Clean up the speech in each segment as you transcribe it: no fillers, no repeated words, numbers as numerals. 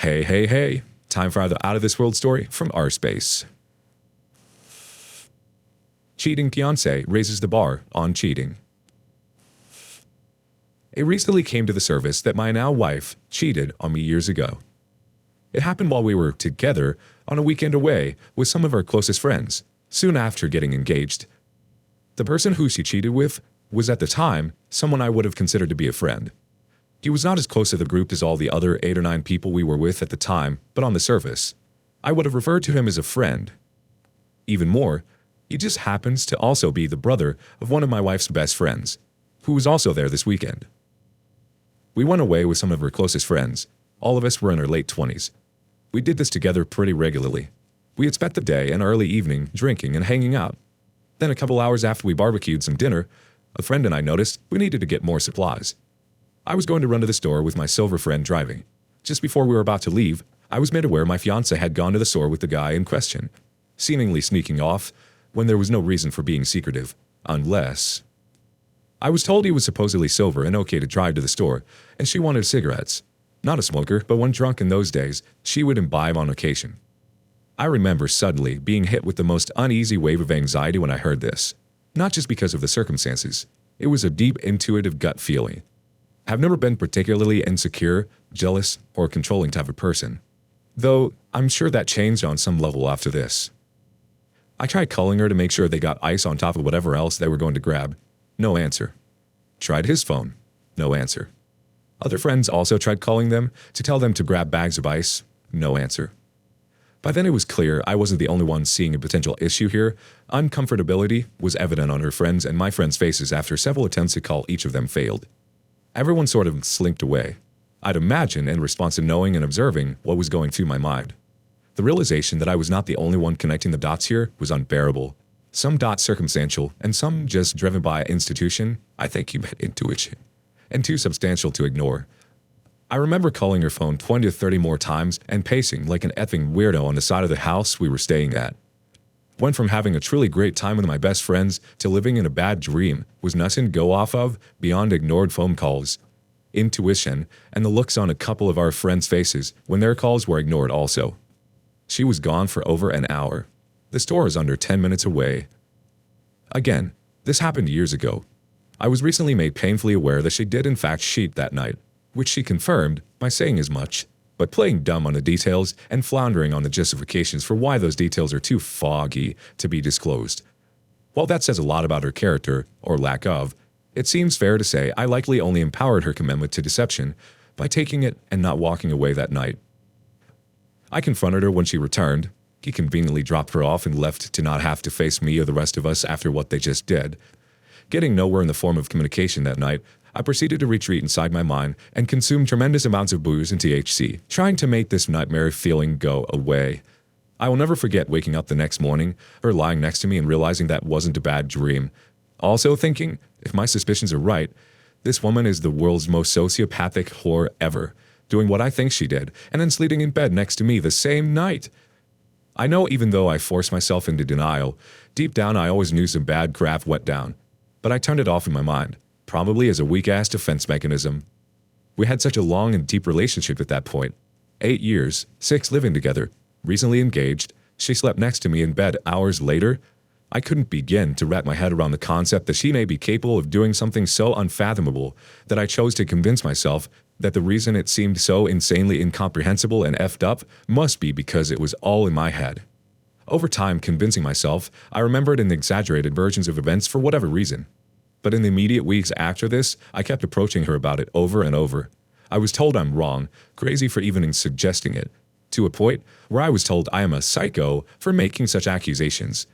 Hey, hey, hey. Time for the out of this world story from our space. Cheating fiancé raises the bar on cheating. It recently came to the surface that my now wife cheated on me years ago. It happened while we were together on a weekend away with some of our closest friends, soon after getting engaged. The person who she cheated with was at the time someone I would have considered to be a friend. He was not as close to the group as all the other 8 or 9 people we were with at the time, but on the surface, I would have referred to him as a friend. Even more, he just happens to also be the brother of one of my wife's best friends, who was also there this weekend. We went away with some of her closest friends. All of us were in our late 20s. We did this together pretty regularly. We had spent the day and early evening drinking and hanging out. Then a couple hours after we barbecued some dinner, a friend and I noticed we needed to get more supplies. I was going to run to the store with my silver friend driving. Just before we were about to leave, I was made aware my fiancé had gone to the store with the guy in question, seemingly sneaking off when there was no reason for being secretive, unless... I was told he was supposedly sober and okay to drive to the store, and she wanted cigarettes. Not a smoker, but when drunk in those days, she would imbibe on occasion. I remember suddenly being hit with the most uneasy wave of anxiety when I heard this. Not just because of the circumstances. It was a deep intuitive gut feeling. I've never been particularly insecure, jealous, or controlling type of person. Though, I'm sure that changed on some level after this. I tried calling her to make sure they got ice on top of whatever else they were going to grab. No answer. Tried his phone. No answer. Other friends also tried calling them to tell them to grab bags of ice. No answer. By then it was clear I wasn't the only one seeing a potential issue here. Uncomfortability was evident on her friends and my friends' faces after several attempts to call each of them failed. Everyone sort of slinked away. I'd imagine in response to knowing and observing what was going through my mind. The realization that I was not the only one connecting the dots here was unbearable. Some dots circumstantial, and some just driven by institution, I think you meant intuition, and too substantial to ignore. I remember calling her phone 20 to 30 more times and pacing like an effing weirdo on the side of the house we were staying at. Went from having a truly great time with my best friends to living in a bad dream was nothing to go off of beyond ignored phone calls, intuition, and the looks on a couple of our friends' faces when their calls were ignored also. She was gone for over an hour. The store is under 10 minutes away. Again, this happened years ago. I was recently made painfully aware that she did in fact cheat that night, which she confirmed by saying as much, but playing dumb on the details and floundering on the justifications for why those details are too foggy to be disclosed. While that says a lot about her character, or lack of, it seems fair to say I likely only empowered her commitment to deception by taking it and not walking away that night. I confronted her when she returned. He conveniently dropped her off and left to not have to face me or the rest of us after what they just did. Getting nowhere in the form of communication that night, I proceeded to retreat inside my mind and consume tremendous amounts of booze and THC, trying to make this nightmare feeling go away. I will never forget waking up the next morning, her lying next to me and realizing that wasn't a bad dream. Also thinking, if my suspicions are right, this woman is the world's most sociopathic whore ever, doing what I think she did, and then sleeping in bed next to me the same night. I know even though I forced myself into denial, deep down I always knew some bad crap went down, but I turned it off in my mind. Probably as a weak-ass defense mechanism. We had such a long and deep relationship at that point. 8 years, 6 living together, recently engaged. She slept next to me in bed hours later. I couldn't begin to wrap my head around the concept that she may be capable of doing something so unfathomable that I chose to convince myself that the reason it seemed so insanely incomprehensible and effed up must be because it was all in my head. Over time, convincing myself, I remembered in exaggerated versions of events for whatever reason. But in the immediate weeks after this, I kept approaching her about it over and over. I was told I'm wrong, crazy for even suggesting it, to a point where I was told I am a psycho for making such accusations.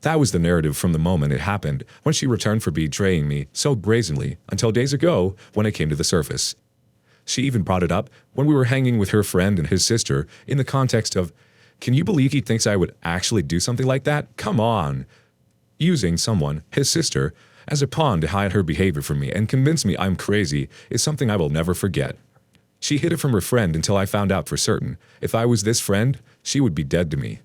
That was the narrative from the moment it happened, when she returned for betraying me so brazenly, until days ago when it came to the surface. She even brought it up when we were hanging with her friend and his sister in the context of, "Can you believe he thinks I would actually do something like that? Come on!" Using someone, his sister, as a pawn to hide her behavior from me and convince me I'm crazy is something I will never forget. She hid it from her friend until I found out for certain. If I was this friend, she would be dead to me.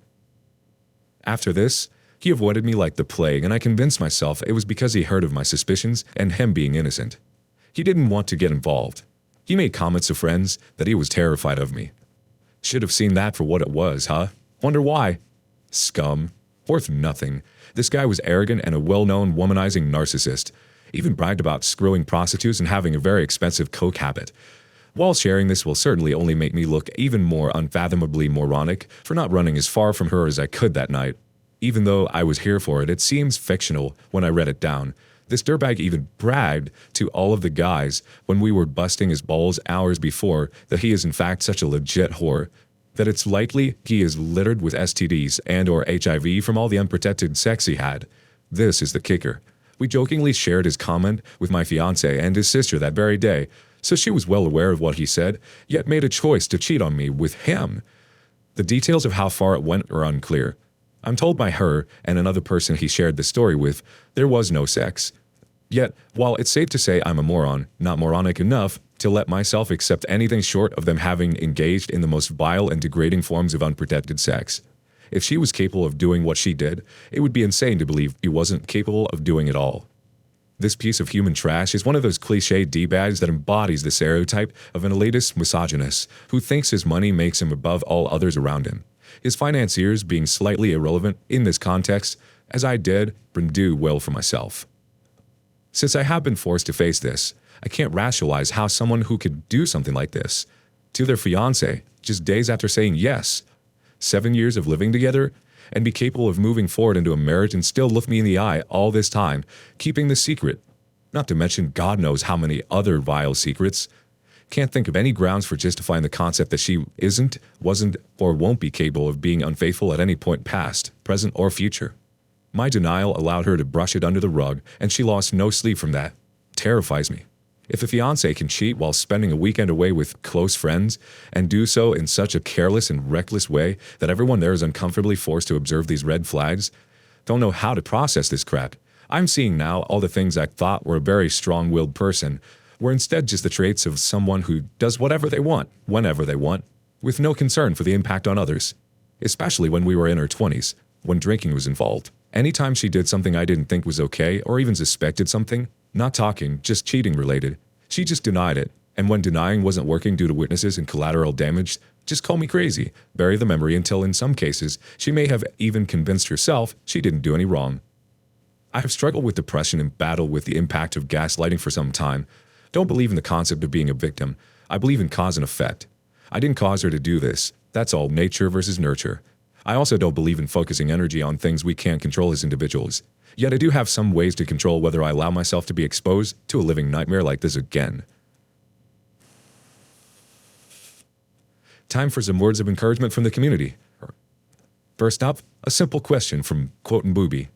After this, he avoided me like the plague, and I convinced myself it was because he heard of my suspicions and him being innocent. He didn't want to get involved. He made comments to friends that he was terrified of me. Should have seen that for what it was, huh? Wonder why? Scum. Worth nothing. This guy was arrogant and a well-known womanizing narcissist. Even bragged about screwing prostitutes and having a very expensive coke habit. While sharing this will certainly only make me look even more unfathomably moronic for not running as far from her as I could that night. Even though I was here for it, it seems fictional when I read it down. This dirtbag even bragged to all of the guys when we were busting his balls hours before that he is in fact such a legit whore, that it's likely he is littered with STDs and or HIV from all the unprotected sex he had. This is the kicker. We jokingly shared his comment with my fiancé and his sister that very day, so she was well aware of what he said, yet made a choice to cheat on me with him. The details of how far it went are unclear. I'm told by her and another person he shared the story with, there was no sex. Yet, while it's safe to say I'm a moron, not moronic enough to let myself accept anything short of them having engaged in the most vile and degrading forms of unprotected sex. If she was capable of doing what she did, it would be insane to believe he wasn't capable of doing it all. This piece of human trash is one of those cliché D-bags that embodies the stereotype of an elitist misogynist who thinks his money makes him above all others around him. His financiers being slightly irrelevant in this context, as I did do well for myself. Since I have been forced to face this, I can't rationalize how someone who could do something like this to their fiancé just days after saying yes, 7 years of living together, and be capable of moving forward into a marriage and still look me in the eye all this time, keeping the secret, not to mention God knows how many other vile secrets. Can't think of any grounds for justifying the concept that she isn't, wasn't, or won't be capable of being unfaithful at any point past, present, or future. My denial allowed her to brush it under the rug, and she lost no sleep from that. Terrifies me. If a fiancé can cheat while spending a weekend away with close friends, and do so in such a careless and reckless way that everyone there is uncomfortably forced to observe these red flags, don't know how to process this crap. I'm seeing now all the things I thought were a very strong-willed person were instead just the traits of someone who does whatever they want, whenever they want, with no concern for the impact on others. Especially when we were in our 20s, when drinking was involved. Anytime she did something I didn't think was okay or even suspected something, not talking, just cheating related, she just denied it. And when denying wasn't working due to witnesses and collateral damage, just call me crazy, bury the memory until in some cases she may have even convinced herself she didn't do any wrong. I have struggled with depression and battled with the impact of gaslighting for some time. Don't believe in the concept of being a victim. I believe in cause and effect. I didn't cause her to do this. That's all nature versus nurture. I also don't believe in focusing energy on things we can't control as individuals. Yet I do have some ways to control whether I allow myself to be exposed to a living nightmare like this again. Time for some words of encouragement from the community. First up, a simple question from Quote and Booby.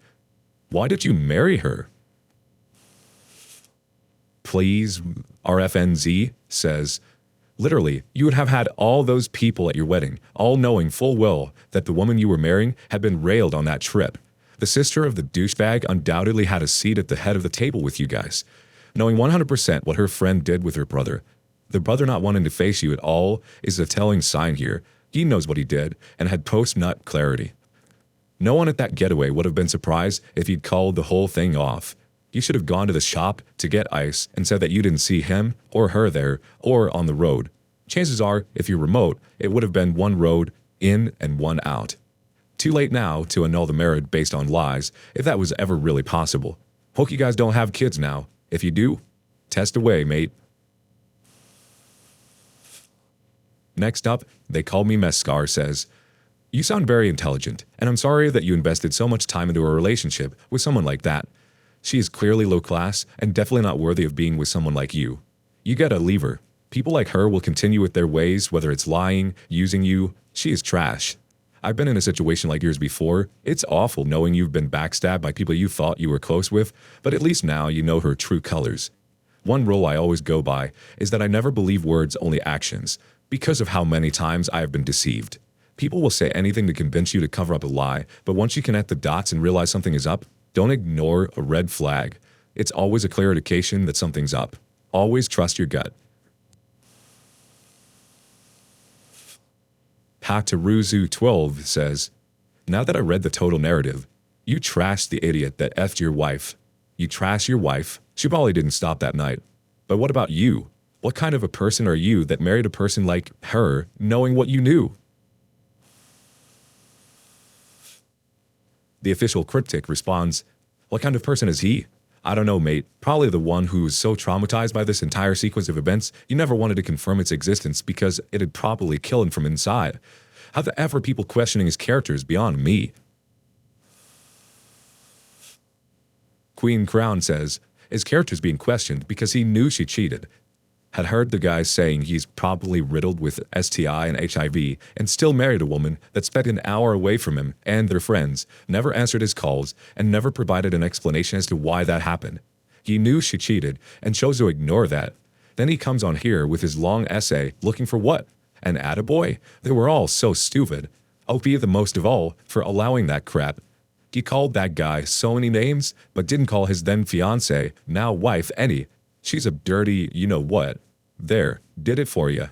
Why did you marry her? Please, RFNZ says, literally, you would have had all those people at your wedding, all knowing full well that the woman you were marrying had been railed on that trip. The sister of the douchebag undoubtedly had a seat at the head of the table with you guys, knowing 100% what her friend did with her brother. The brother not wanting to face you at all is a telling sign here. He knows what he did and had post-nut clarity. No one at that getaway would have been surprised if he'd called the whole thing off. You should have gone to the shop to get ice and said that you didn't see him or her there or on the road. Chances are, if you're remote, it would have been one road in and one out. Too late now to annul the marriage based on lies, if that was ever really possible. Hope you guys don't have kids now. If you do, test away, mate. Next up, They Call Me Mescar says, you sound very intelligent, and I'm sorry that you invested so much time into a relationship with someone like that. She is clearly low class and definitely not worthy of being with someone like you. You gotta leave her. People like her will continue with their ways, whether it's lying, using you. She is trash. I've been in a situation like yours before. It's awful knowing you've been backstabbed by people you thought you were close with, but at least now you know her true colors. One rule I always go by is that I never believe words, only actions, because of how many times I have been deceived. People will say anything to convince you to cover up a lie, but once you connect the dots and realize something is up, don't ignore a red flag. It's always a clear indication that something's up. Always trust your gut. Pataruzu12 says, now that I read the total narrative, you trashed the idiot that effed your wife. You trash your wife. She probably didn't stop that night. But what about you? What kind of a person are you that married a person like her knowing what you knew? The official cryptic responds, "What kind of person is he?" "I don't know, mate. Probably the one who's so traumatized by this entire sequence of events, you never wanted to confirm its existence because it'd probably kill him from inside. How the F are people questioning his character is beyond me." Queen Crown says, his character's being questioned because he knew she cheated. Had heard the guy saying he's probably riddled with STI and HIV and still married a woman that spent an hour away from him and their friends, never answered his calls, and never provided an explanation as to why that happened. He knew she cheated and chose to ignore that. Then he comes on here with his long essay looking for what? An attaboy? They were all so stupid. OP the most of all for allowing that crap. He called that guy so many names, but didn't call his then fiancée, now wife, any. She's a dirty you-know-what. There, did it for you.